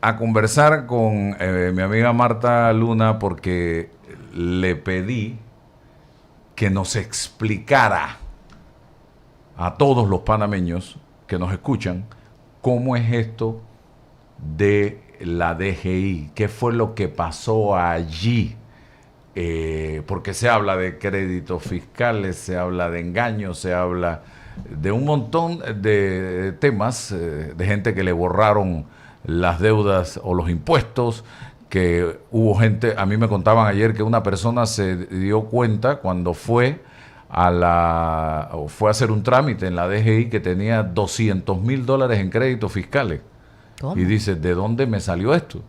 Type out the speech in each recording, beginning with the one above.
a conversar con mi amiga Marta Luna porque le pedí que nos explicara a todos los panameños que nos escuchan cómo es esto de la DGI, qué fue lo que pasó allí, porque se habla de créditos fiscales, se habla de engaños, se habla de un montón de temas, de gente que le borraron las deudas o los impuestos, que hubo gente, a mí me contaban ayer que una persona se dio cuenta cuando fue fue a hacer un trámite en la DGI que tenía $200,000 en créditos fiscales. ¿Cómo? Y dice, ¿de dónde me salió esto?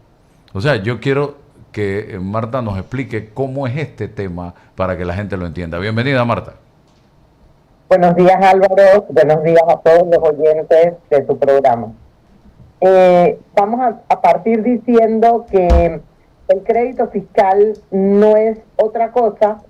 O sea, yo quiero que Marta nos explique cómo es este tema para que la gente lo entienda. Bienvenida, Marta. Buenos días, Álvaro. Buenos días a todos los oyentes de tu programa. Vamos a partir diciendo que el crédito fiscal no es otra cosa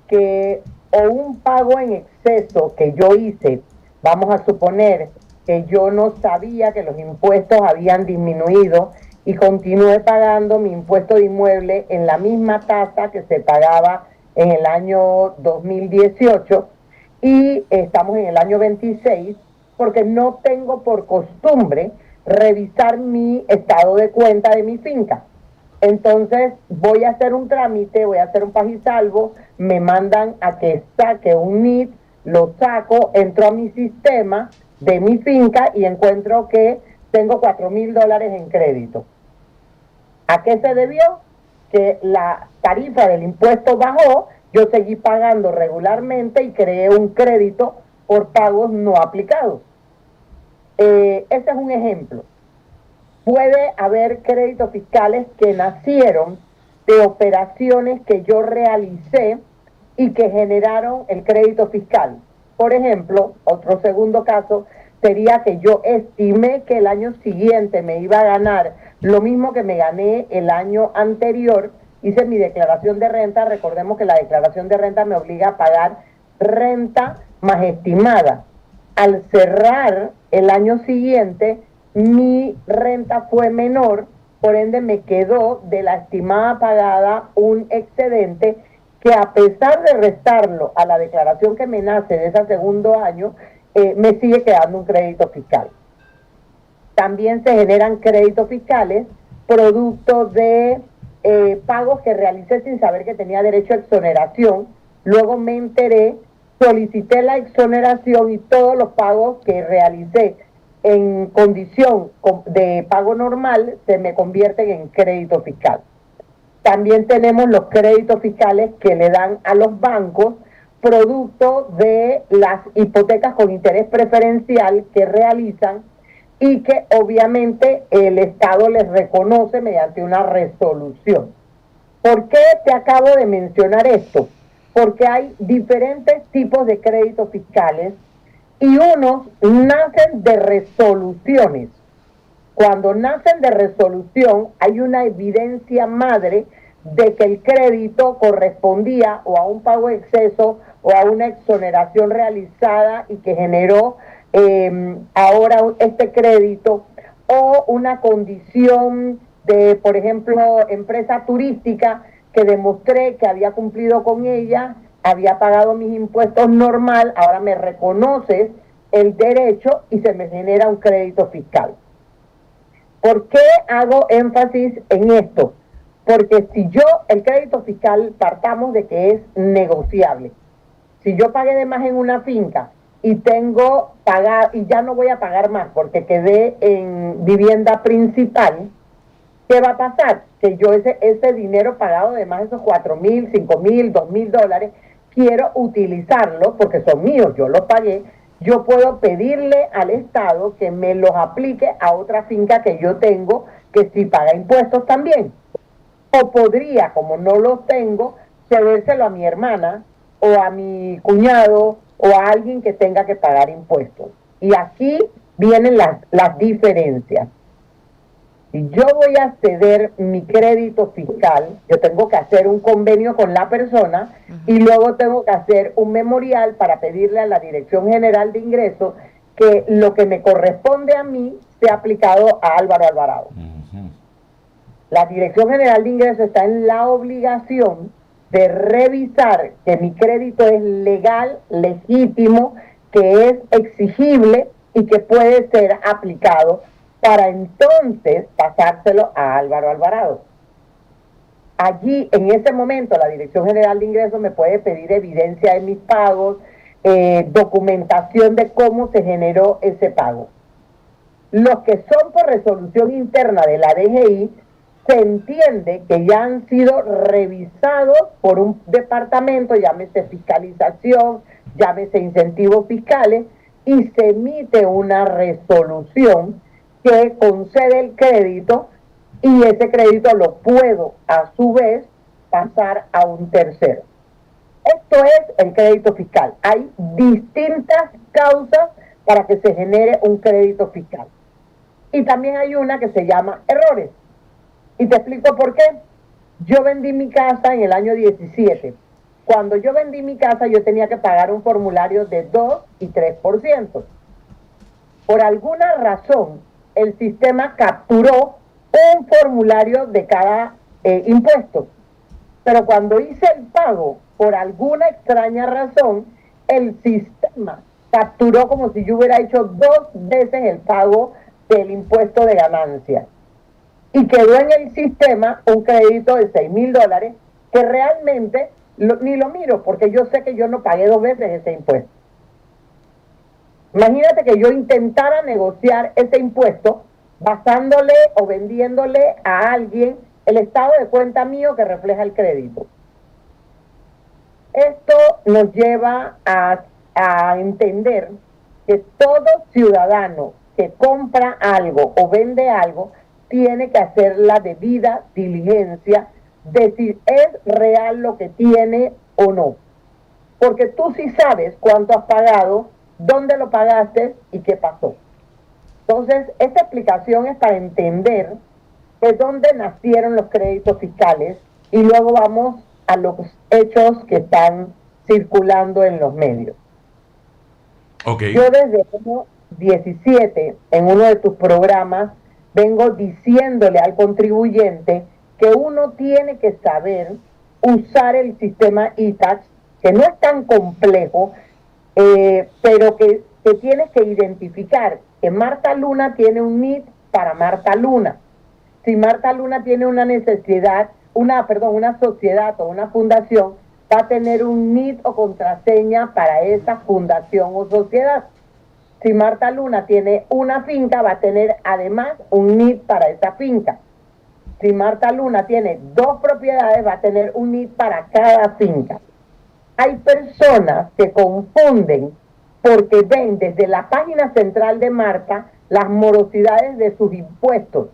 que o un pago en exceso que yo hice. Vamos a suponer que yo no sabía que los impuestos habían disminuido y continué pagando mi impuesto de inmueble en la misma tasa que se pagaba en el año 2018 y estamos en el año 26 porque no tengo por costumbre revisar mi estado de cuenta de mi finca. Entonces voy a hacer un trámite, voy a hacer un pagisalvo, me mandan a que saque un NIT, lo saco, entro a mi sistema de mi finca y encuentro que tengo $4,000 en crédito. ¿A qué se debió? Que la tarifa del impuesto bajó, yo seguí pagando regularmente y creé un crédito por pagos no aplicados. Ese es un ejemplo. Puede haber créditos fiscales que nacieron de operaciones que yo realicé y que generaron el crédito fiscal. Por ejemplo, otro segundo caso sería que yo estimé que el año siguiente me iba a ganar lo mismo que me gané el año anterior. Hice mi declaración de renta. Recordemos que la declaración de renta me obliga a pagar renta más estimada. Al cerrar el año siguiente, mi renta fue menor, por ende me quedó de la estimada pagada un excedente que, a pesar de restarlo a la declaración que me nace de ese segundo año, me sigue quedando un crédito fiscal. También se generan créditos fiscales producto de pagos que realicé sin saber que tenía derecho a exoneración. Luego me enteré, solicité la exoneración y todos los pagos que realicé en condición de pago normal se me convierten en crédito fiscal. También tenemos los créditos fiscales que le dan a los bancos producto de las hipotecas con interés preferencial que realizan y que obviamente el Estado les reconoce mediante una resolución. ¿Por qué te acabo de mencionar esto? Porque hay diferentes tipos de créditos fiscales y unos nacen de resoluciones. Cuando nacen de resolución hay una evidencia madre de que el crédito correspondía o a un pago de exceso o a una exoneración realizada y que generó ahora este crédito, o una condición de, por ejemplo, empresa turística que demostré que había cumplido con ella, había pagado mis impuestos normal, ahora me reconoces el derecho y se me genera un crédito fiscal. ¿Por qué hago énfasis en esto? Porque si yo, el crédito fiscal, partamos de que es negociable. Si yo pagué de más en una finca y tengo pagar y ya no voy a pagar más porque quedé en vivienda principal, ¿qué va a pasar? Que yo ese dinero pagado de más, esos $4,000, $5,000, $2,000, quiero utilizarlo porque son míos, yo los pagué. Yo puedo pedirle al Estado que me los aplique a otra finca que yo tengo que sí paga impuestos también. O podría, como no los tengo, cedérselo a mi hermana o a mi cuñado o a alguien que tenga que pagar impuestos. Y aquí vienen las diferencias. Si yo voy a ceder mi crédito fiscal, yo tengo que hacer un convenio con la persona y luego tengo que hacer un memorial para pedirle a la Dirección General de Ingresos que lo que me corresponde a mí sea aplicado a Álvaro Alvarado. La Dirección General de Ingresos está en la obligación de revisar que mi crédito es legal, legítimo, que es exigible y que puede ser aplicado para entonces pasárselo a Álvaro Alvarado. Allí, en ese momento, la Dirección General de Ingresos me puede pedir evidencia de mis pagos, documentación de cómo se generó ese pago. Los que son por resolución interna de la DGI, se entiende que ya han sido revisados por un departamento, llámese fiscalización, llámese incentivos fiscales, y se emite una resolución que concede el crédito y ese crédito lo puedo a su vez pasar a un tercero. Esto es el crédito fiscal. Hay distintas causas para que se genere un crédito fiscal. Y también hay una que se llama errores. Y te explico por qué. Yo vendí mi casa en el año 17. Cuando yo vendí mi casa, yo tenía que pagar un formulario de 2 y 3%. Por alguna razón, el sistema capturó un formulario de cada impuesto. Pero cuando hice el pago, por alguna extraña razón, el sistema capturó como si yo hubiera hecho 2 veces el pago del impuesto de ganancia. Y quedó en el sistema un crédito de $6,000 que realmente ni lo miro porque yo sé que yo no pagué 2 veces ese impuesto. Imagínate que yo intentara negociar ese impuesto basándole o vendiéndole a alguien el estado de cuenta mío que refleja el crédito. Esto nos lleva a entender que todo ciudadano que compra algo o vende algo tiene que hacer la debida diligencia de si es real lo que tiene o no. Porque tú sí sabes cuánto has pagado, dónde lo pagaste y qué pasó. Entonces, esta explicación es para entender de dónde nacieron los créditos fiscales y luego vamos a los hechos que están circulando en los medios. Okay. Yo desde el año 17, en uno de tus programas, vengo diciéndole al contribuyente que uno tiene que saber usar el sistema iTax, que no es tan complejo, pero que tienes que identificar que Marta Luna tiene un NIT para Marta Luna. Si Marta Luna tiene una necesidad, una sociedad o una fundación, va a tener un NIT o contraseña para esa fundación o sociedad. Si Marta Luna tiene una finca, va a tener además un NIT para esa finca. Si Marta Luna tiene 2 propiedades, va a tener un NIT para cada finca. Hay personas que confunden porque ven desde la página central de Marta las morosidades de sus impuestos.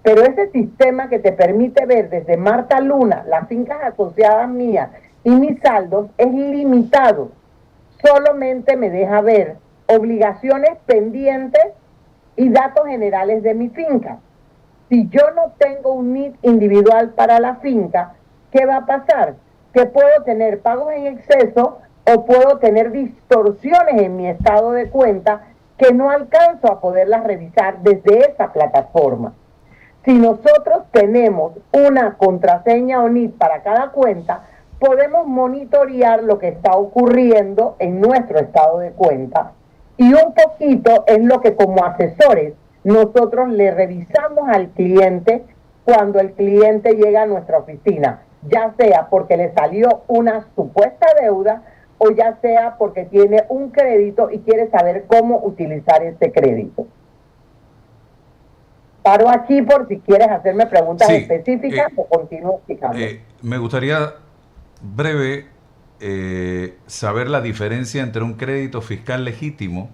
Pero ese sistema que te permite ver desde Marta Luna las fincas asociadas mías y mis saldos es limitado. Solamente me deja ver obligaciones pendientes y datos generales de mi finca. Si yo no tengo un NIT individual para la finca, ¿qué va a pasar? Que puedo tener pagos en exceso o puedo tener distorsiones en mi estado de cuenta que no alcanzo a poderlas revisar desde esa plataforma. Si nosotros tenemos una contraseña o NIT para cada cuenta, podemos monitorear lo que está ocurriendo en nuestro estado de cuenta. Y un poquito es lo que como asesores nosotros le revisamos al cliente cuando el cliente llega a nuestra oficina, ya sea porque le salió una supuesta deuda o ya sea porque tiene un crédito y quiere saber cómo utilizar ese crédito. Paro aquí por si quieres hacerme preguntas específicas o continúo explicando. Me gustaría breve saber la diferencia entre un crédito fiscal legítimo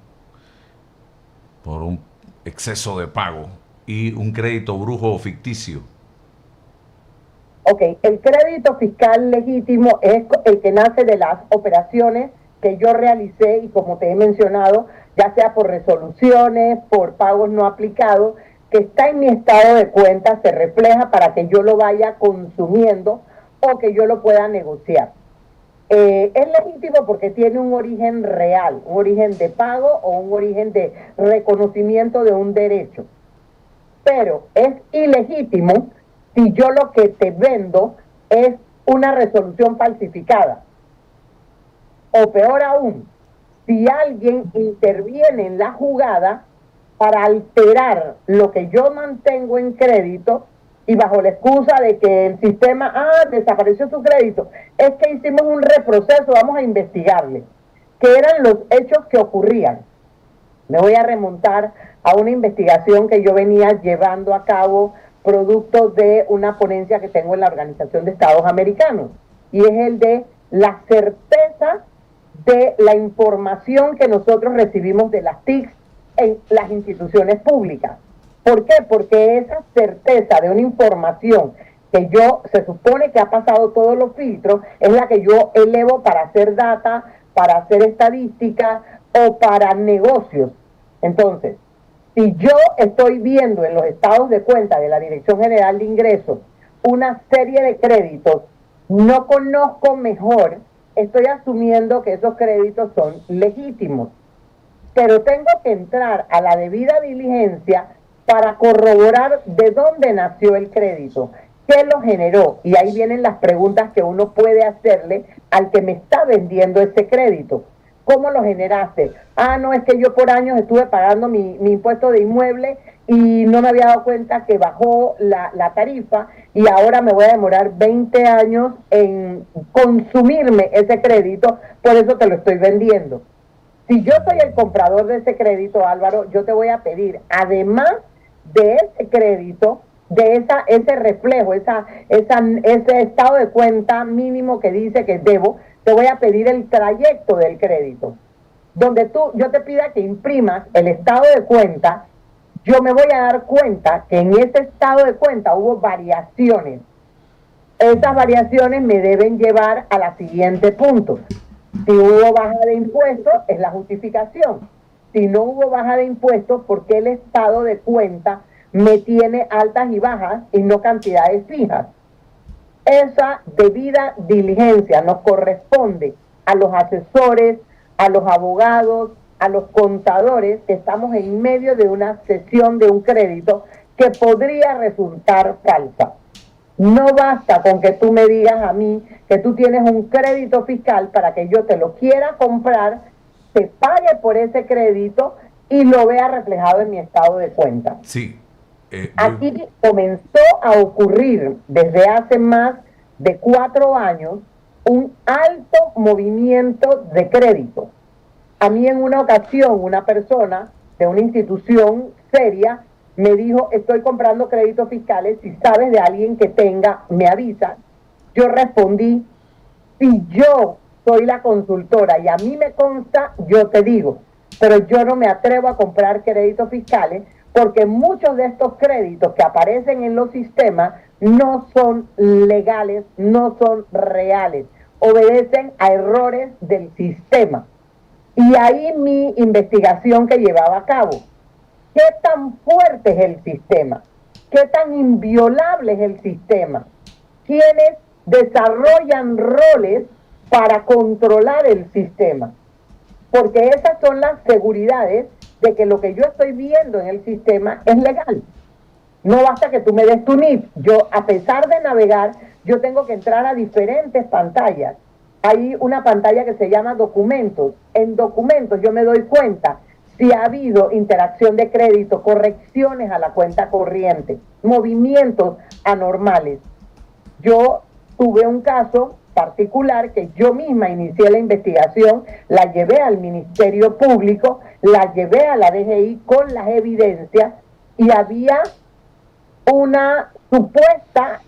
por un exceso de pago y un crédito brujo o ficticio. Ok, el crédito fiscal legítimo es el que nace de las operaciones que yo realicé y como te he mencionado, ya sea por resoluciones, por pagos no aplicados, que está en mi estado de cuenta, se refleja para que yo lo vaya consumiendo o que yo lo pueda negociar. Es legítimo porque tiene un origen real, un origen de pago o un origen de reconocimiento de un derecho. Pero es ilegítimo si yo lo que te vendo es una resolución falsificada. O peor aún, si alguien interviene en la jugada para alterar lo que yo mantengo en crédito y bajo la excusa de que el sistema, desapareció su crédito, es que hicimos un reproceso, vamos a investigarle, que eran los hechos que ocurrían. Me voy a remontar a una investigación que yo venía llevando a cabo producto de una ponencia que tengo en la Organización de Estados Americanos, y es el de la certeza de la información que nosotros recibimos de las TICs en las instituciones públicas. ¿Por qué? Porque esa certeza de una información que se supone que ha pasado todos los filtros, es la que yo elevo para hacer data, para hacer estadística o para negocios. Entonces, si yo estoy viendo en los estados de cuenta de la Dirección General de Ingresos una serie de créditos, no conozco mejor, estoy asumiendo que esos créditos son legítimos. Pero tengo que entrar a la debida diligencia para corroborar de dónde nació el crédito, qué lo generó. Y ahí vienen las preguntas que uno puede hacerle al que me está vendiendo ese crédito. ¿Cómo lo generaste? No, es que yo por años estuve pagando mi impuesto de inmueble y no me había dado cuenta que bajó la tarifa y ahora me voy a demorar 20 años en consumirme ese crédito, por eso te lo estoy vendiendo. Si yo soy el comprador de ese crédito, Álvaro, yo te voy a pedir, además de ese crédito, de ese reflejo, ese estado de cuenta mínimo que dice que debo, te voy a pedir el trayecto del crédito. Donde yo te pida que imprimas el estado de cuenta, yo me voy a dar cuenta que en ese estado de cuenta hubo variaciones. Esas variaciones me deben llevar a la siguiente punto. Si hubo baja de impuestos, es la justificación. Si no hubo baja de impuestos, ¿por qué el estado de cuenta me tiene altas y bajas y no cantidades fijas? Esa debida diligencia nos corresponde a los asesores, a los abogados, a los contadores, que estamos en medio de una cesión de un crédito que podría resultar falsa. No basta con que tú me digas a mí que tú tienes un crédito fiscal para que yo te lo quiera comprar, te pague por ese crédito y lo vea reflejado en mi estado de cuenta. Sí. Aquí comenzó a ocurrir desde hace más de 4 años un alto movimiento de crédito. A mí en una ocasión una persona de una institución seria me dijo, estoy comprando créditos fiscales, si sabes de alguien que tenga, me avisa. Yo respondí, si yo soy la consultora y a mí me consta, yo te digo, pero yo no me atrevo a comprar créditos fiscales porque muchos de estos créditos que aparecen en los sistemas no son legales, no son reales, obedecen a errores del sistema. Y ahí mi investigación que llevaba a cabo. ¿Qué tan fuerte es el sistema? ¿Qué tan inviolable es el sistema? ¿Quiénes desarrollan roles para controlar el sistema? Porque esas son las seguridades de que lo que yo estoy viendo en el sistema es legal. No basta que tú me des tu NIP. Yo, a pesar de navegar, yo tengo que entrar a diferentes pantallas. Hay una pantalla que se llama documentos. En documentos yo me doy cuenta si ha habido interacción de crédito, correcciones a la cuenta corriente, movimientos anormales. Yo tuve un caso particular que yo misma inicié la investigación, la llevé al Ministerio Público, la llevé a la DGI con las evidencias y había una supuesta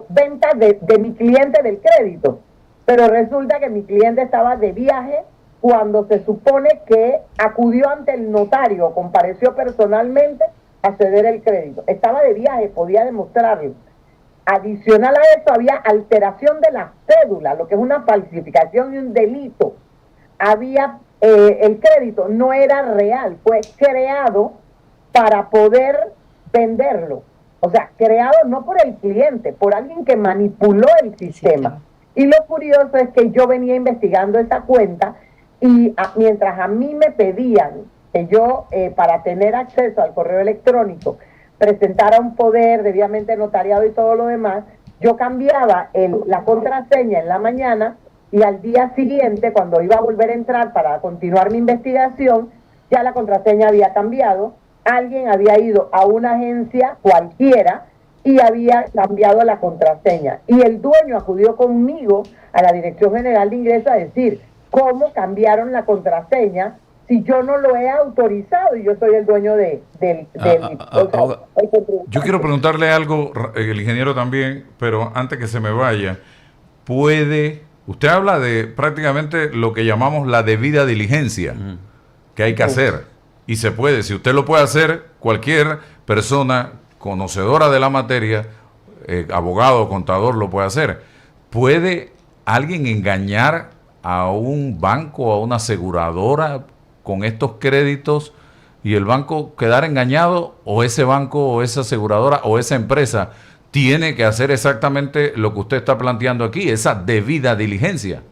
venta de mi cliente del crédito, pero resulta que mi cliente estaba de viaje cuando se supone que acudió ante el notario, compareció personalmente a ceder el crédito. Estaba de viaje, podía demostrarlo. Adicional a eso, había alteración de la cédula, lo que es una falsificación y un delito. El crédito no era real, fue creado para poder venderlo. O sea, creado no por el cliente, por alguien que manipuló el sistema. Y lo curioso es que yo venía investigando esa cuenta y mientras a mí me pedían que yo, para tener acceso al correo electrónico, presentara un poder debidamente notariado y todo lo demás, yo cambiaba la contraseña en la mañana y al día siguiente, cuando iba a volver a entrar para continuar mi investigación, ya la contraseña había cambiado, alguien había ido a una agencia cualquiera y había cambiado la contraseña. Y el dueño acudió conmigo a la Dirección General de Ingresos a decir, ¿cómo cambiaron la contraseña si yo no lo he autorizado y yo soy el dueño yo quiero preguntarle algo, el ingeniero también, pero antes que se me vaya, usted habla de prácticamente lo que llamamos la debida diligencia que hay que hacer, y se puede, si usted lo puede hacer, cualquier persona conocedora de la materia, abogado, contador, lo puede hacer. ¿Puede alguien engañar a un banco, a una aseguradora con estos créditos y el banco quedar engañado, o ese banco o esa aseguradora o esa empresa tiene que hacer exactamente lo que usted está planteando aquí, esa debida diligencia?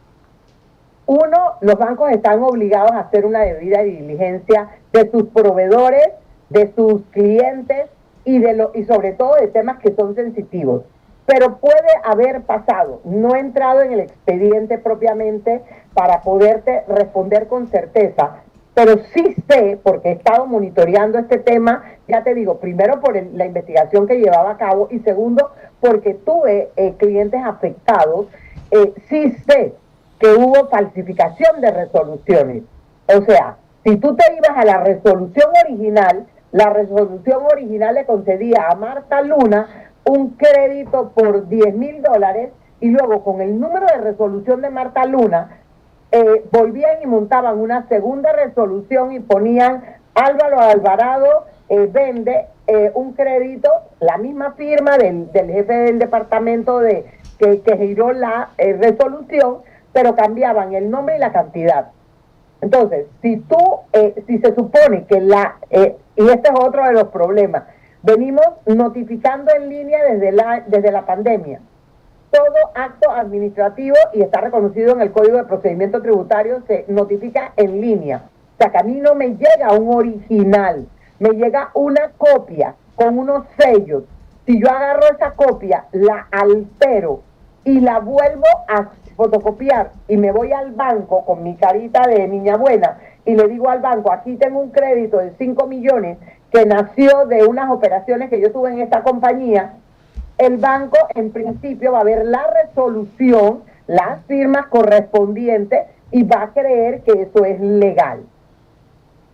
Uno, los bancos están obligados a hacer una debida diligencia de sus proveedores, de sus clientes y sobre todo de temas que son sensitivos. Pero puede haber pasado, no he entrado en el expediente propiamente para poderte responder con certeza, pero sí sé, porque he estado monitoreando este tema, ya te digo, primero por la investigación que llevaba a cabo y segundo porque tuve clientes afectados, sí sé que hubo falsificación de resoluciones. O sea, si tú te ibas a la resolución original, la resolución original le concedía a Marta Luna un crédito por $10,000 y luego con el número de resolución de Marta Luna volvían y montaban una segunda resolución y ponían Álvaro Alvarado vende un crédito, la misma firma del jefe del departamento que giró la resolución, pero cambiaban el nombre y la cantidad. Entonces, si se supone que y este es otro de los problemas, venimos notificando en línea desde la pandemia. Todo acto administrativo, y está reconocido en el Código de Procedimiento Tributario, se notifica en línea. O sea, que a mí no me llega un original, me llega una copia con unos sellos. Si yo agarro esa copia, la altero y la vuelvo a fotocopiar y me voy al banco con mi carita de niña buena y le digo al banco, aquí tengo un crédito de 5 millones que nació de unas operaciones que yo tuve en esta compañía, el banco en principio va a ver la resolución, las firmas correspondientes y va a creer que eso es legal.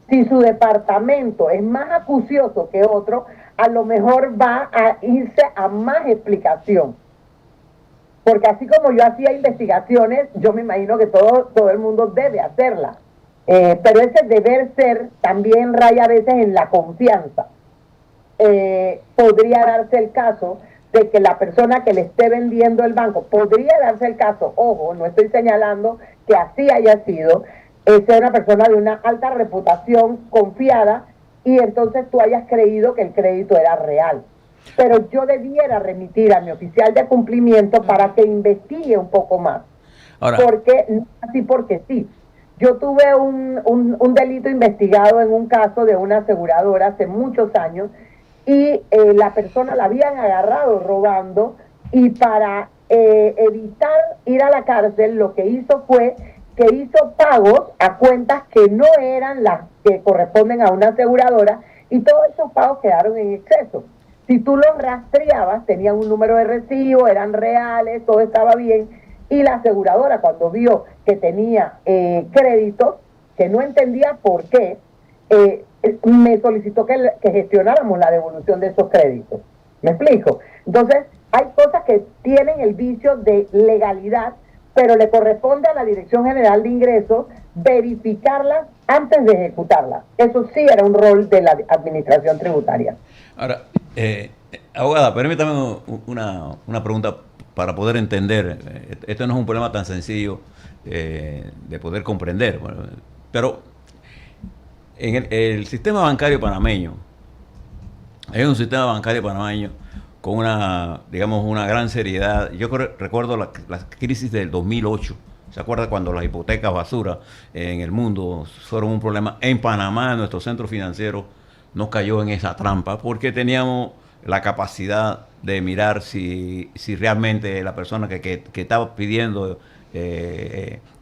Si su departamento es más acucioso que otro, a lo mejor va a irse a más explicación. Porque así como yo hacía investigaciones, yo me imagino que todo el mundo debe hacerla. Pero ese deber ser también raya a veces en la confianza. Podría darse el caso de que la persona que le esté vendiendo el banco, podría darse el caso, ojo, no estoy señalando que así haya sido, sea una persona de una alta reputación confiada y entonces tú hayas creído que el crédito era real. Pero yo debiera remitir a mi oficial de cumplimiento para que investigue un poco más. Ahora, porque sí. Yo tuve un delito investigado en un caso de una aseguradora hace muchos años y la persona la habían agarrado robando y para evitar ir a la cárcel lo que hizo fue que hizo pagos a cuentas que no eran las que corresponden a una aseguradora y todos esos pagos quedaron en exceso. Si tú los rastreabas, tenían un número de recibo, eran reales, todo estaba bien. Y la aseguradora, cuando vio que tenía créditos, que no entendía por qué, me solicitó que gestionáramos la devolución de esos créditos. ¿Me explico? Entonces, hay cosas que tienen el vicio de legalidad, pero le corresponde a la Dirección General de Ingresos verificarlas antes de ejecutarlas. Eso sí era un rol de la Administración Tributaria. Ahora, abogada, permítame una pregunta para poder entender. Esto no es un problema tan sencillo de poder comprender. Bueno, pero en el sistema bancario panameño, es un sistema bancario panameño con una gran seriedad. Yo recuerdo la crisis del 2008. ¿Se acuerda cuando las hipotecas basura en el mundo fueron un problema? En Panamá, nuestro centro financiero, no cayó en esa trampa porque teníamos la capacidad de mirar si realmente la persona que estaba pidiendo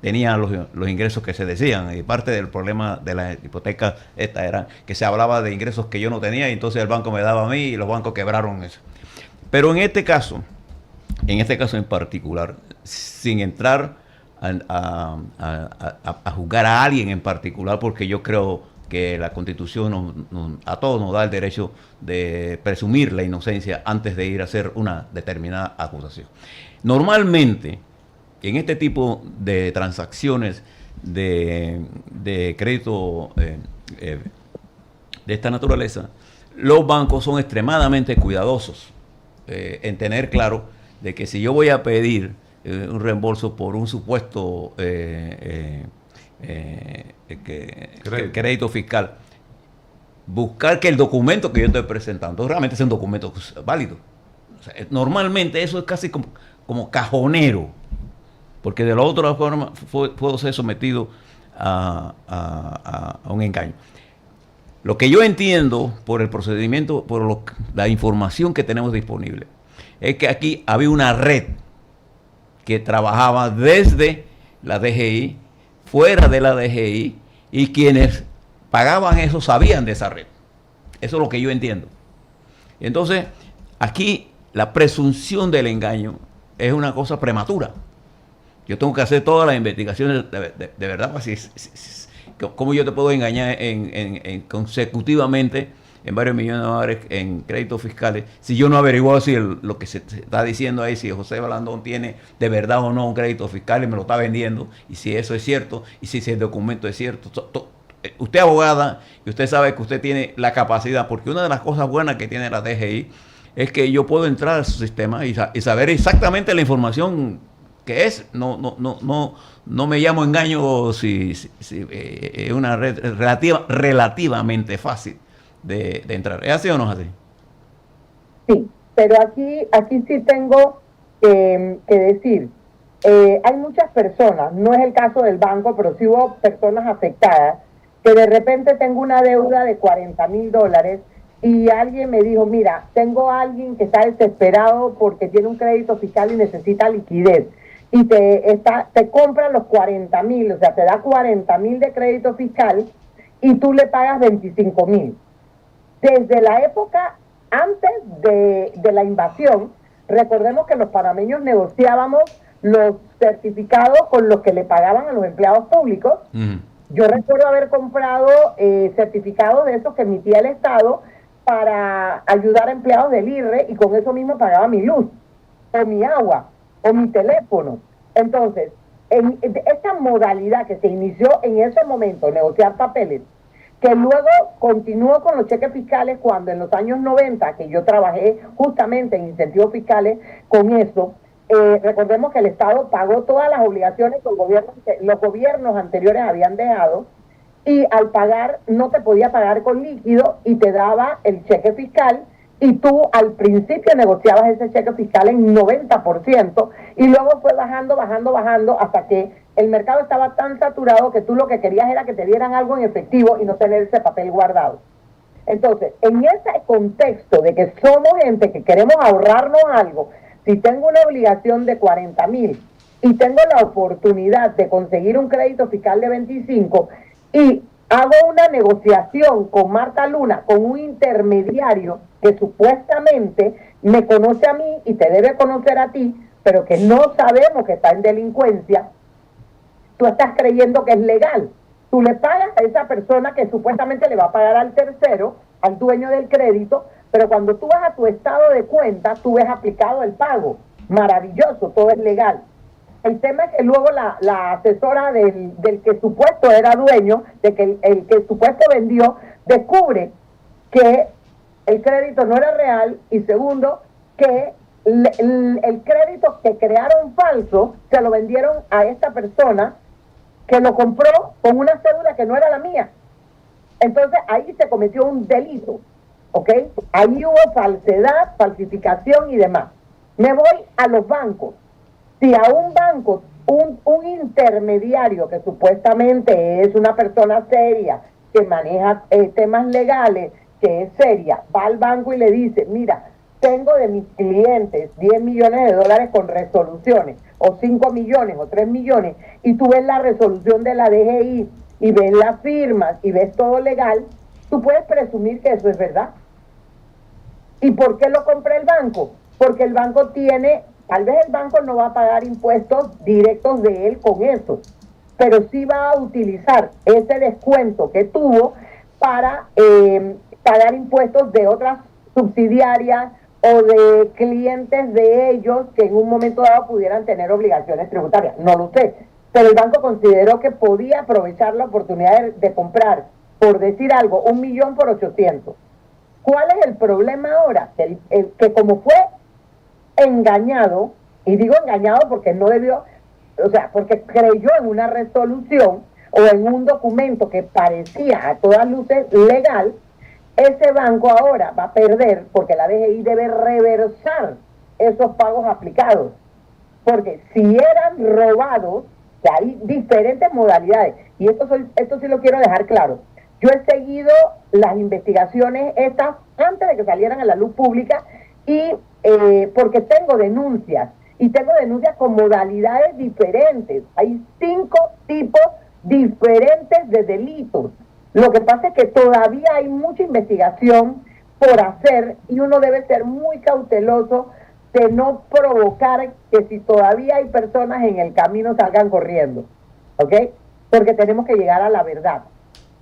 tenía los ingresos que se decían. Y parte del problema de las hipotecas esta era que se hablaba de ingresos que yo no tenía y entonces el banco me daba a mí y los bancos quebraron eso. Pero en este caso en particular, sin entrar a juzgar a alguien en particular, porque yo creo que la Constitución a todos nos da el derecho de presumir la inocencia antes de ir a hacer una determinada acusación. Normalmente, en este tipo de transacciones de crédito de esta naturaleza, los bancos son extremadamente cuidadosos en tener claro de que si yo voy a pedir un reembolso por un supuesto crédito fiscal, buscar que el documento que yo estoy presentando realmente sea un documento válido. O sea, normalmente eso es casi como cajonero, porque de la otra forma puedo ser sometido a un engaño. Lo que yo entiendo por el procedimiento, por la información que tenemos disponible, es que aquí había una red que trabajaba desde la DGI, fuera de la DGI, y quienes pagaban eso sabían de esa red. Eso es lo que yo entiendo. Entonces, aquí la presunción del engaño es una cosa prematura. Yo tengo que hacer todas las investigaciones de verdad. ¿Cómo yo te puedo engañar consecutivamente en varios millones de dólares en créditos fiscales si yo no averiguo si lo que se está diciendo ahí, si José Blandón tiene de verdad o no un crédito fiscal y me lo está vendiendo, y si eso es cierto, y si el documento es cierto? Usted es abogada y usted sabe que usted tiene la capacidad, porque una de las cosas buenas que tiene la DGI es que yo puedo entrar a su sistema y saber exactamente la información que es. No me llamo engaño si es una red relativamente fácil de entrar. ¿Es así o no es así? Sí, pero aquí sí tengo que decir, hay muchas personas, no es el caso del banco, pero sí hubo personas afectadas, que de repente tengo una deuda de $40,000 y alguien me dijo, mira, tengo a alguien que está desesperado porque tiene un crédito fiscal y necesita liquidez, y te compra los 40,000, o sea, te da 40,000 de crédito fiscal y tú le pagas 25,000. Desde la época antes de la invasión, recordemos que los panameños negociábamos los certificados con los que le pagaban a los empleados públicos. Yo recuerdo haber comprado certificados de esos que emitía el Estado para ayudar a empleados del IRRE, y con eso mismo pagaba mi luz, o mi agua, o mi teléfono. Entonces, en esta modalidad que se inició en ese momento, negociar papeles, que luego continuó con los cheques fiscales cuando en los años 90, que yo trabajé justamente en incentivos fiscales con eso, recordemos que el Estado pagó todas las obligaciones que los gobiernos anteriores habían dejado, y al pagar no te podía pagar con líquido y te daba el cheque fiscal, y tú al principio negociabas ese cheque fiscal en 90% y luego fue bajando hasta que el mercado estaba tan saturado que tú lo que querías era que te dieran algo en efectivo y no tener ese papel guardado. Entonces, en ese contexto de que somos gente que queremos ahorrarnos algo, si tengo una obligación de 40,000 y tengo la oportunidad de conseguir un crédito fiscal de 25 y hago una negociación con Marta Luna, con un intermediario que supuestamente me conoce a mí y te debe conocer a ti, pero que no sabemos que está en delincuencia, tú estás creyendo que es legal. Tú le pagas a esa persona que supuestamente le va a pagar al tercero, al dueño del crédito, pero cuando tú vas a tu estado de cuenta, tú ves aplicado el pago. Maravilloso, todo es legal. El tema es que luego la asesora del que supuesto era dueño, de que el que supuesto vendió, descubre que el crédito no era real, y segundo, que el crédito que crearon falso se lo vendieron a esta persona que lo compró con una cédula que no era la mía. Entonces ahí se cometió un delito, ¿ok? Ahí hubo falsedad, falsificación y demás. Me voy a los bancos. Si a un banco, un intermediario que supuestamente es una persona seria, que maneja temas legales, que es seria, va al banco y le dice, mira, tengo de mis clientes 10 millones de dólares con resoluciones, o 5 millones, o 3 millones, y tú ves la resolución de la DGI, y ves las firmas, y ves todo legal, tú puedes presumir que eso es verdad. ¿Y por qué lo compra el banco? Porque el banco tiene, tal vez el banco no va a pagar impuestos directos de él con eso, pero sí va a utilizar ese descuento que tuvo para pagar impuestos de otras subsidiarias o de clientes de ellos que en un momento dado pudieran tener obligaciones tributarias. No lo sé, pero el banco consideró que podía aprovechar la oportunidad de comprar, por decir algo, 1 millón por 800. ¿Cuál es el problema ahora? Que como fue engañado, y digo engañado porque no debió, o sea, porque creyó en una resolución o en un documento que parecía a todas luces legal, ese banco ahora va a perder porque la DGI debe reversar esos pagos aplicados. Porque si eran robados, que hay diferentes modalidades, y esto sí lo quiero dejar claro. Yo he seguido las investigaciones estas antes de que salieran a la luz pública y porque tengo denuncias, y tengo denuncias con modalidades diferentes. Hay 5 tipos diferentes de delitos. Lo que pasa es que todavía hay mucha investigación por hacer y uno debe ser muy cauteloso de no provocar que si todavía hay personas en el camino salgan corriendo, ¿ok? Porque tenemos que llegar a la verdad.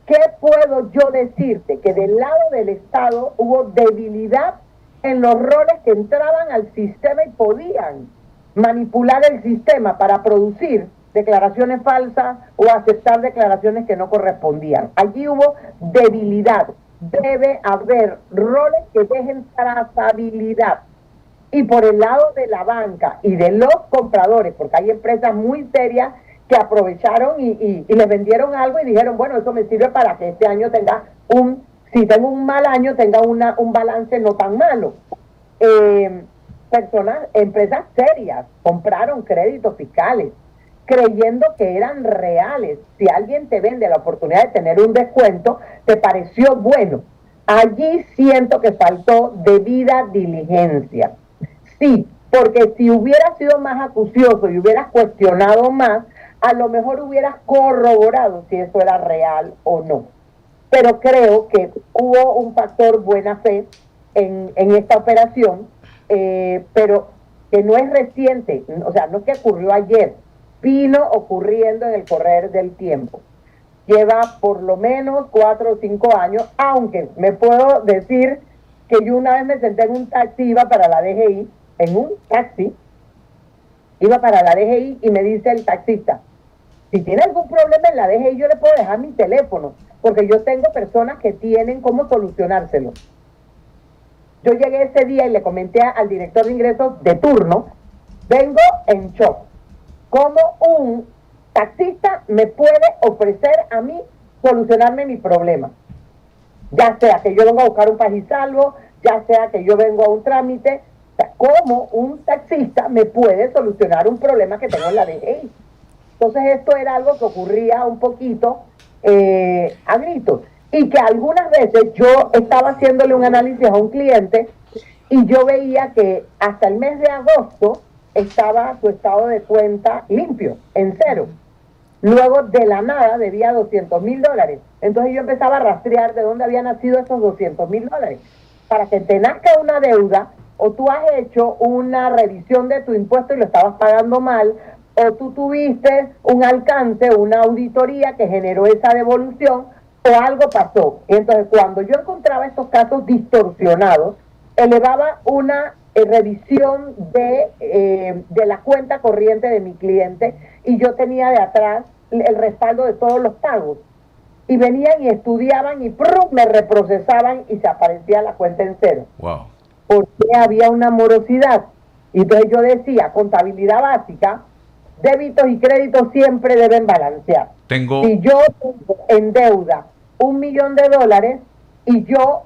¿Qué puedo yo decirte? Que del lado del Estado hubo debilidad en los roles que entraban al sistema y podían manipular el sistema para producir declaraciones falsas o aceptar declaraciones que no correspondían. Allí hubo debilidad. Debe haber roles que dejen trazabilidad. Y por el lado de la banca y de los compradores, porque hay empresas muy serias que aprovecharon y les vendieron algo y dijeron, bueno, eso me sirve para que este año tenga si tengo un mal año, tenga un balance no tan malo. Empresas serias compraron créditos fiscales creyendo que eran reales. Si alguien te vende la oportunidad de tener un descuento, te pareció bueno. Allí siento que faltó debida diligencia. Sí, porque si hubieras sido más acucioso y hubieras cuestionado más, a lo mejor hubieras corroborado si eso era real o no. Pero creo que hubo un factor buena fe en esta operación, pero que no es reciente, o sea, no es que ocurrió ayer, vino ocurriendo en el correr del tiempo. Lleva por lo menos 4 o 5 años, aunque me puedo decir que yo una vez me senté en un taxi, iba para la DGI, en un taxi, iba para la DGI y me dice el taxista, si tiene algún problema en la DGI yo le puedo dejar mi teléfono, porque yo tengo personas que tienen cómo solucionárselo. Yo llegué ese día y le comenté al director de ingresos de turno, vengo en shock. ¿Cómo un taxista me puede ofrecer a mí solucionarme mi problema? Ya sea que yo vengo a buscar un pajisalvo, ya sea que yo vengo a un trámite, o sea, ¿cómo un taxista me puede solucionar un problema que tengo en la DGI? Entonces esto era algo que ocurría un poquito a gritos. Y que algunas veces yo estaba haciéndole un análisis a un cliente y yo veía que hasta el mes de agosto estaba su estado de cuenta limpio, en cero. Luego de la nada debía $200,000. Entonces yo empezaba a rastrear de dónde habían nacido esos $200,000. Para que te nazca una deuda, o tú has hecho una revisión de tu impuesto y lo estabas pagando mal, o tú tuviste un alcance, una auditoría que generó esa devolución, o algo pasó. Y entonces cuando yo encontraba estos casos distorsionados, elevaba una revisión de la cuenta corriente de mi cliente y yo tenía de atrás el respaldo de todos los pagos. Y venían y estudiaban y me reprocesaban y se aparecía la cuenta en cero. Wow. Porque había una morosidad. Y entonces yo decía, contabilidad básica, débitos y créditos siempre deben balancear. Si yo tengo en deuda $1 millón y yo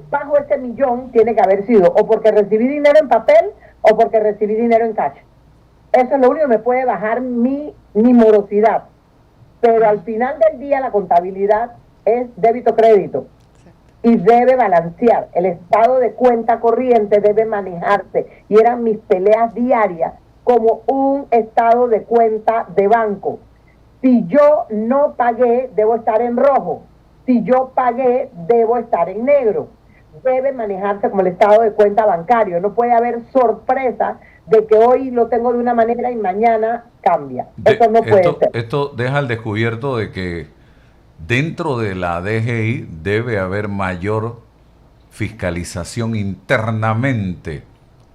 bajo ese millón, tiene que haber sido o porque recibí dinero en papel o porque recibí dinero en cash. Eso es lo único que me puede bajar mi morosidad. Pero al final del día la contabilidad es débito-crédito. y debe balancear. El estado de cuenta corriente debe manejarse, y eran mis peleas diarias, como un estado de cuenta de banco. Si yo no pagué, debo estar en rojo. Si yo pagué, debo estar en negro. Debe manejarse como el estado de cuenta bancario. No puede haber sorpresa de que hoy lo tengo de una manera y mañana cambia. Eso no puede ser. Esto deja al descubierto de que dentro de la DGI debe haber mayor fiscalización internamente.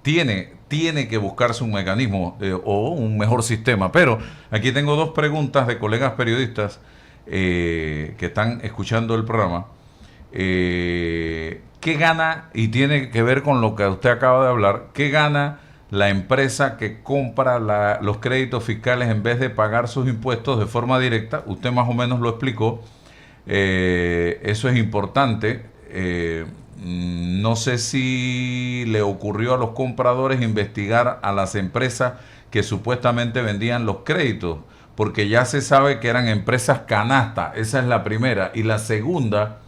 Tiene que buscarse un mecanismo o un mejor sistema. Pero aquí tengo dos preguntas de colegas periodistas que están escuchando el programa. ¿Qué gana, y tiene que ver con lo que usted acaba de hablar, qué gana la empresa que compra los créditos fiscales en vez de pagar sus impuestos de forma directa? Usted más o menos lo explicó. Eso es importante. No sé si le ocurrió a los compradores investigar a las empresas que supuestamente vendían los créditos, porque ya se sabe que eran empresas canasta. Esa es la primera. Y la segunda,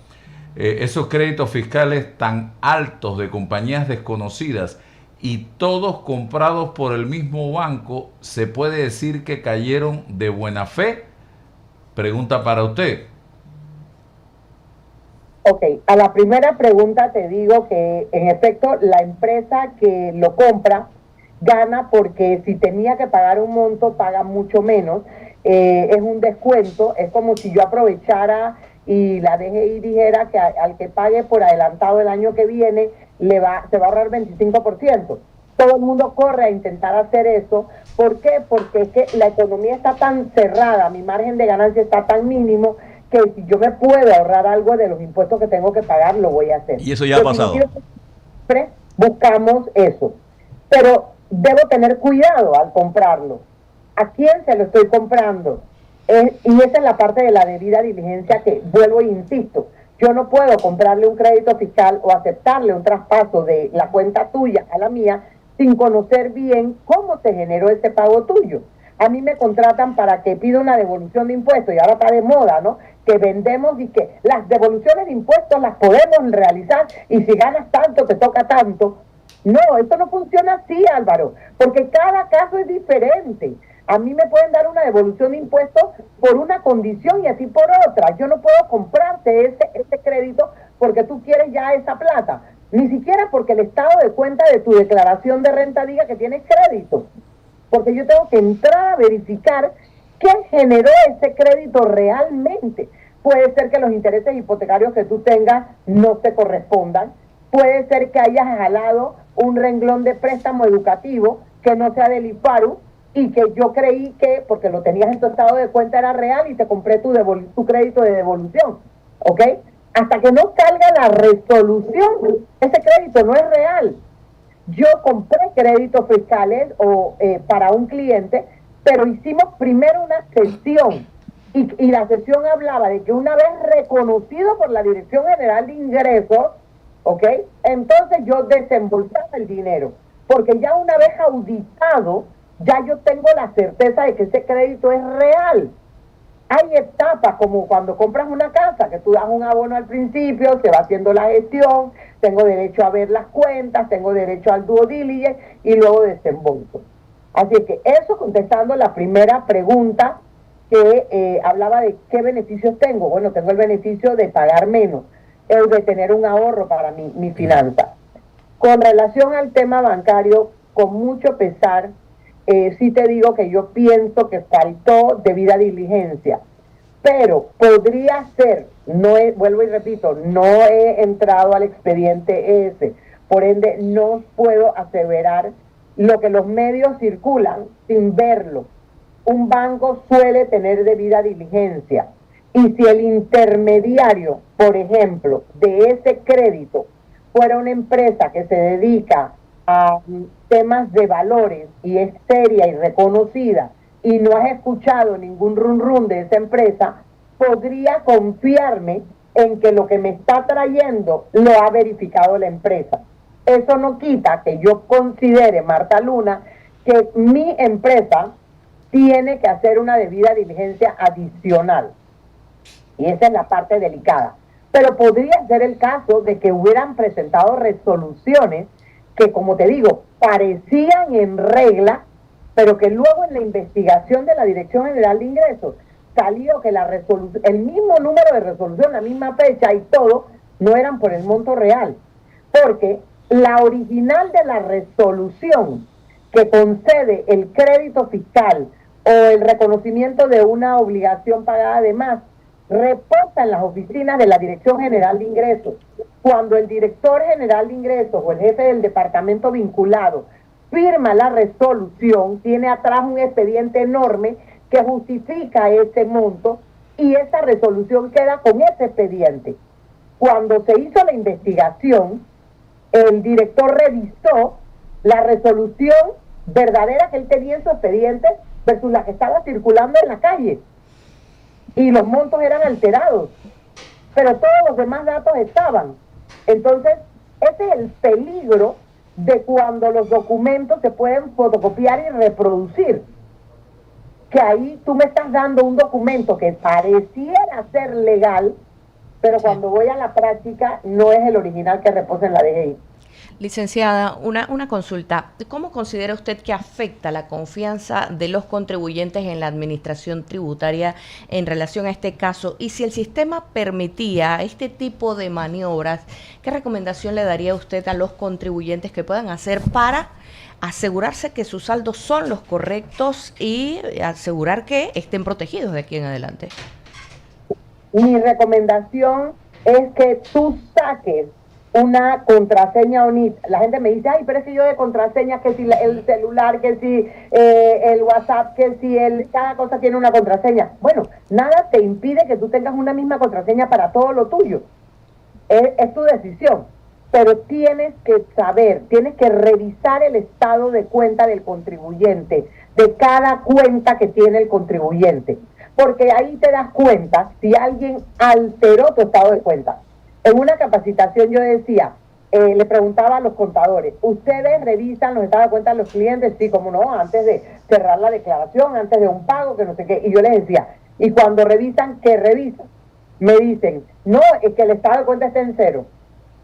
esos créditos fiscales tan altos de compañías desconocidas y todos comprados por el mismo banco, ¿se puede decir que cayeron de buena fe? Pregunta para usted. Ok, a la primera pregunta te digo que en efecto la empresa que lo compra gana, porque si tenía que pagar un monto paga mucho menos. Es un descuento. Es como si yo aprovechara y la DGI dijera que al que pague por adelantado el año que viene se va a ahorrar 25%. Todo el mundo corre a intentar hacer eso. ¿Por qué? Porque es que la economía está tan cerrada, mi margen de ganancia está tan mínimo, que si yo me puedo ahorrar algo de los impuestos que tengo que pagar, lo voy a hacer. Y eso ya ha pasado. Siempre buscamos eso. Pero debo tener cuidado al comprarlo. ¿A quién se lo estoy comprando? Y esa es la parte de la debida diligencia que vuelvo e insisto. Yo no puedo comprarle un crédito fiscal o aceptarle un traspaso de la cuenta tuya a la mía sin conocer bien cómo se generó ese pago tuyo. A mí me contratan para que pida una devolución de impuestos, y ahora está de moda, ¿no? Que vendemos y que las devoluciones de impuestos las podemos realizar, y si ganas tanto, te toca tanto. No, esto no funciona así, Álvaro, porque cada caso es diferente. A mí me pueden dar una devolución de impuestos por una condición y así por otra. Yo no puedo comprarte ese crédito porque tú quieres ya esa plata. Ni siquiera porque el estado de cuenta de tu declaración de renta diga que tienes crédito. Porque yo tengo que entrar a verificar qué generó ese crédito realmente. Puede ser que los intereses hipotecarios que tú tengas no te correspondan. Puede ser que hayas jalado un renglón de préstamo educativo que no sea del IFARU, y que yo creí que, porque lo tenías en tu estado de cuenta, era real, y te compré tu crédito de devolución. ¿Ok? Hasta que no salga la resolución, ese crédito no es real. Yo compré créditos fiscales para un cliente, pero hicimos primero una sesión, y la sesión hablaba de que una vez reconocido por la Dirección General de Ingresos, ¿ok?, entonces yo desembolsaba el dinero, porque ya una vez auditado, ya yo tengo la certeza de que ese crédito es real. Hay etapas, como cuando compras una casa, que tú das un abono al principio, se va haciendo la gestión, tengo derecho a ver las cuentas, tengo derecho al due diligence y luego desembolso. Así que eso, contestando la primera pregunta que hablaba de qué beneficios tengo. Bueno, tengo el beneficio de pagar menos, el de tener un ahorro para mi finanza. Con relación al tema bancario, con mucho pesar, sí te digo que yo pienso que faltó debida diligencia, pero podría ser, vuelvo y repito, no he entrado al expediente ese, por ende no puedo aseverar lo que los medios circulan sin verlo. Un banco suele tener debida diligencia, y si el intermediario, por ejemplo, de ese crédito fuera una empresa que se dedica a temas de valores y es seria y reconocida, y no has escuchado ningún run de esa empresa, podría confiarme en que lo que me está trayendo lo ha verificado la empresa. Eso no quita que yo considere, Marta Luna, que mi empresa tiene que hacer una debida diligencia adicional, y esa es la parte delicada, Pero podría ser el caso de que hubieran presentado resoluciones que, como te digo, parecían en regla, pero que luego en la investigación de la Dirección General de Ingresos salió que la el mismo número de resolución, la misma fecha y todo, no eran por el monto real. Porque la original de la resolución que concede el crédito fiscal o el reconocimiento de una obligación pagada de más, reposa en las oficinas de la Dirección General de Ingresos. Cuando el director general de ingresos o el jefe del departamento vinculado firma la resolución, tiene atrás un expediente enorme que justifica ese monto y esa resolución queda con ese expediente. Cuando se hizo la investigación, el director revisó la resolución verdadera que él tenía en su expediente versus la que estaba circulando en la calle. Y los montos eran alterados, pero todos los demás datos estaban. Entonces, ese es el peligro de cuando los documentos se pueden fotocopiar y reproducir. Que ahí tú me estás dando un documento que pareciera ser legal, pero cuando voy a la práctica no es el original que reposa en la DGI. Licenciada, una consulta. ¿Cómo considera usted que afecta la confianza de los contribuyentes en la administración tributaria en relación a este caso? Y si el sistema permitía este tipo de maniobras, ¿qué recomendación le daría usted a los contribuyentes que puedan hacer para asegurarse que sus saldos son los correctos y asegurar que estén protegidos de aquí en adelante? Mi recomendación es que tú saques una contraseña ONIT. La gente me dice, ay, pero es que yo de contraseña, que si el celular, que si el WhatsApp, que si cada cosa tiene una contraseña. Bueno, nada te impide que tú tengas una misma contraseña para todo lo tuyo. Es tu decisión. Pero tienes que saber, tienes que revisar el estado de cuenta del contribuyente, de cada cuenta que tiene el contribuyente. Porque ahí te das cuenta si alguien alteró tu estado de cuenta. En una capacitación yo decía, le preguntaba a los contadores, ¿ustedes revisan los estados de cuenta de los clientes? Sí, como no, antes de cerrar la declaración, antes de un pago, que no sé qué. Y yo les decía, ¿y cuando revisan, qué revisan? Me dicen, no, es que el estado de cuenta está en cero.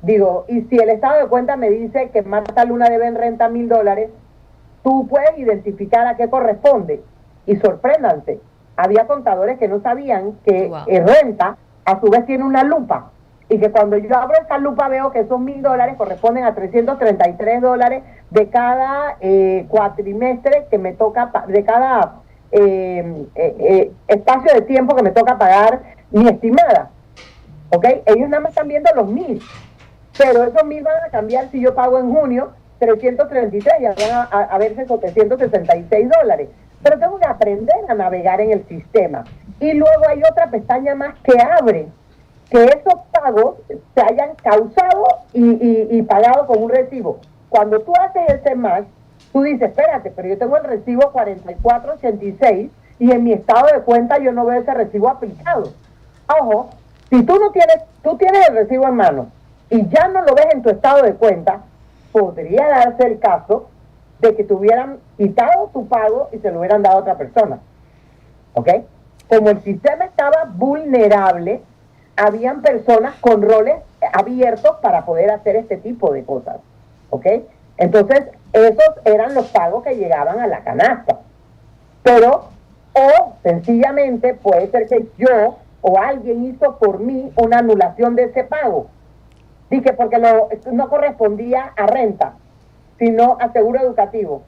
Digo, y si el estado de cuenta me dice que Marta Luna debe en renta $1,000, tú puedes identificar a qué corresponde. Y sorpréndanse, había contadores que no sabían que renta a su vez tiene una lupa. Y que cuando yo abro esa lupa veo que esos $1,000 corresponden a $333 de cada cuatrimestre que me toca, de cada espacio de tiempo que me toca pagar mi estimada. ¿Ok? Ellos nada más están viendo los 1,000. Pero esos 1,000 van a cambiar si yo pago en junio 333, ya van a verse $766. Pero tengo que aprender a navegar en el sistema. Y luego hay otra pestaña más que abre que esos pagos se hayan causado y pagado con un recibo. Cuando tú haces ese match, tú dices, espérate, pero yo tengo el recibo 4486 y en mi estado de cuenta yo no veo ese recibo aplicado. Ojo, si tú tienes el recibo en mano y ya no lo ves en tu estado de cuenta, podría darse el caso de que te hubieran quitado tu pago y se lo hubieran dado a otra persona. ¿Ok? Como el sistema estaba vulnerable, habían personas con roles abiertos para poder hacer este tipo de cosas. ¿Ok? Entonces, esos eran los pagos que llegaban a la canasta. Pero, o sencillamente puede ser que yo o alguien hizo por mí una anulación de ese pago. Dije, porque no correspondía a renta, sino a seguro educativo.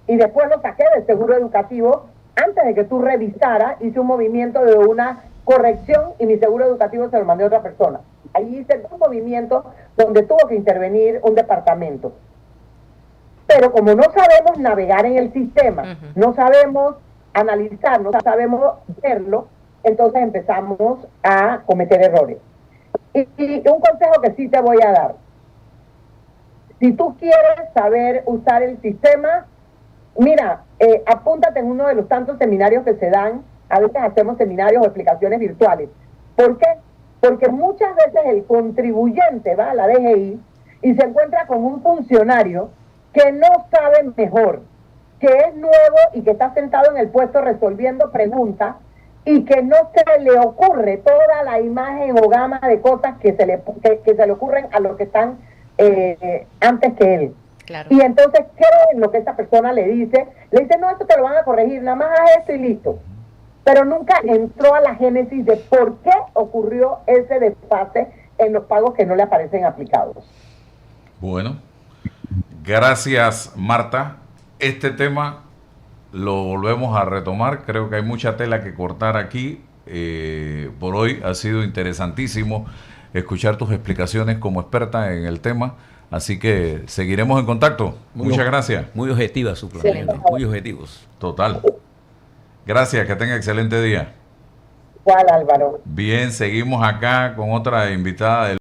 Y después lo saqué del seguro educativo. Antes de que tú revisaras, hice un movimiento de una corrección y mi seguro educativo se lo mandé a otra persona. Ahí hice un movimiento donde tuvo que intervenir un departamento. Pero como no sabemos navegar en el sistema, no sabemos analizar, no sabemos verlo, entonces empezamos a cometer errores. Y un consejo que sí te voy a dar. Si tú quieres saber usar el sistema, mira, apúntate en uno de los tantos seminarios que se dan. A veces hacemos seminarios o explicaciones virtuales. ¿Por qué? Porque muchas veces el contribuyente va a la DGI y se encuentra con un funcionario que no sabe mejor, que es nuevo y que está sentado en el puesto resolviendo preguntas y que no se le ocurre toda la imagen o gama de cosas que se le ocurren a los que están antes que él. Claro. Y entonces cree en lo que esa persona le dice, no, esto te lo van a corregir, nada más haz esto y listo. Pero nunca entró a la génesis de por qué ocurrió ese desfase en los pagos que no le aparecen aplicados. Bueno, gracias, Marta. Este tema lo volvemos a retomar. Creo que hay mucha tela que cortar aquí. Por hoy ha sido interesantísimo escuchar tus explicaciones como experta en el tema. Así que seguiremos en contacto. Muchas gracias. Muy objetiva su planteamiento, muy objetivos. Total. Gracias, que tenga excelente día. Igual, Álvaro. Bien, seguimos acá con otra invitada del